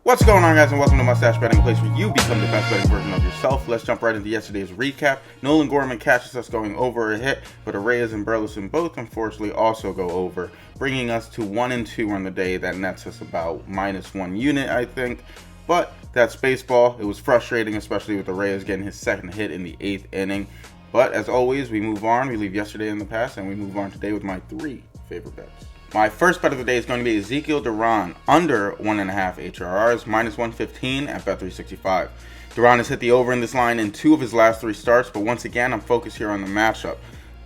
What's going on, guys, and welcome to Mustache Betting, a place where you become the best betting version of yourself. Let's jump right into yesterday's recap. Nolan Gorman catches us going over a hit, but Reyes and Burleson both unfortunately also go over, bringing us to 1-2 on the day. That nets us about -1 unit, I think. But that's baseball. It was frustrating, especially with the Reyes getting his second hit in the 8th inning. But as always, we move on. We leave yesterday in the past, and we move on today with my 3 favorite bets. My first bet of the day is going to be Ezekiel Duran under 1.5 HRRs, -115 at Bet365. Duran has hit the over in this line in 2 of his last 3 starts, but once again, I'm focused here on the matchup.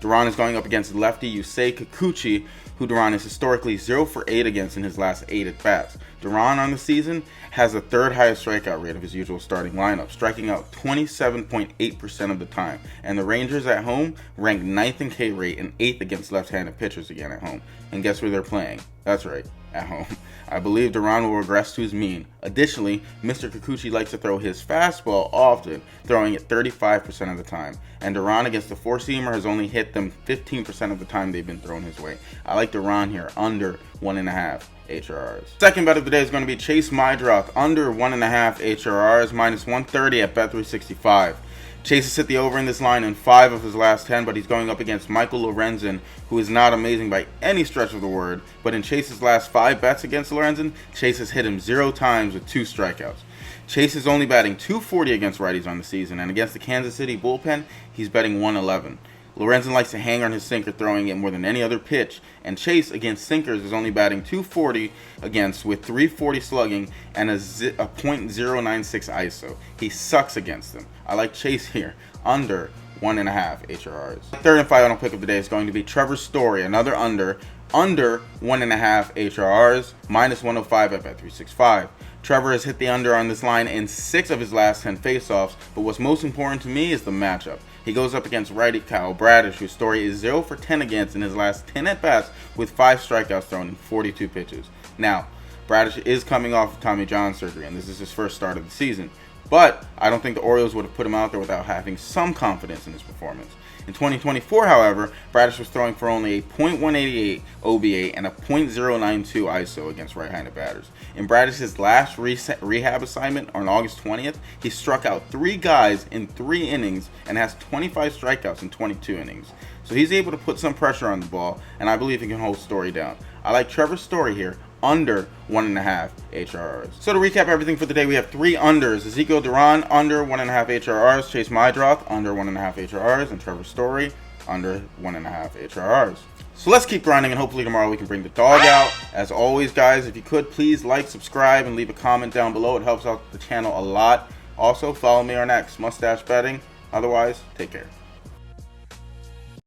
Duran is going up against lefty Yusei Kikuchi, who Duran is historically 0 for 8 against in his last 8 at-bats. Duran on the season has the 3rd highest strikeout rate of his usual starting lineup, striking out 27.8% of the time. And the Rangers at home rank 9th in K rate and 8th against left-handed pitchers again at home. And guess where they're playing? That's right, at home. I believe Duran will regress to his mean. Additionally, Mr. Kikuchi likes to throw his fastball often, throwing it 35% of the time. And Duran against the 4-seamer has only hit them 15% of the time they've been thrown his way. I like Duran here under 1.5 HRRs. Second bet of the day is going to be Chase Mydroth under 1.5 HRRs, -130 at Bet365. Chase has hit the over in this line in 5 of his last 10, but he's going up against Michael Lorenzen, who is not amazing by any stretch of the word. But in Chase's last 5 bets against Lorenzen, Chase has hit him 0 times with 2 strikeouts. Chase is only batting .240 against righties on the season, and against the Kansas City bullpen, he's betting .111. Lorenzen likes to hang on his sinker, throwing it more than any other pitch, and Chase against sinkers is only batting .240 against with .340 slugging and a .096 ISO. He sucks against them. I like Chase here under 1.5 HRRs. Third and final pick of the day is going to be Trevor Story, another under 1.5 HRRs, -105 at Bet365. Trevor has hit the under on this line in 6 of his last 10 faceoffs, but what's most important to me is the matchup. He goes up against righty Kyle Bradish, whose Story is 0 for 10 against in his last 10 at-bats with 5 strikeouts thrown in 42 pitches. Now, Bradish is coming off of Tommy John surgery, and this is his first start of the season. But I don't think the Orioles would have put him out there without having some confidence in his performance. In 2024, however, Bradish was throwing for only a .188 OBA and a .092 ISO against right-handed batters. In Bradish's last rehab assignment on August 20th, he struck out 3 guys in 3 innings and has 25 strikeouts in 22 innings. So he's able to put some pressure on the ball, and I believe he can hold Story down. I like Trevor Story here under 1.5 HRRs. So to recap everything for the day, we have 3 unders. Ezekiel Duran under 1.5 HRRs, Chase Mydroth under 1.5 HRRs, and Trevor Story under 1.5 HRRs. So let's keep grinding, and hopefully tomorrow we can bring the dog out. As always, guys, if you could, please like, subscribe, and leave a comment down below. It helps out the channel a lot. Also, follow me on X, Mustache Betting. Otherwise, take care.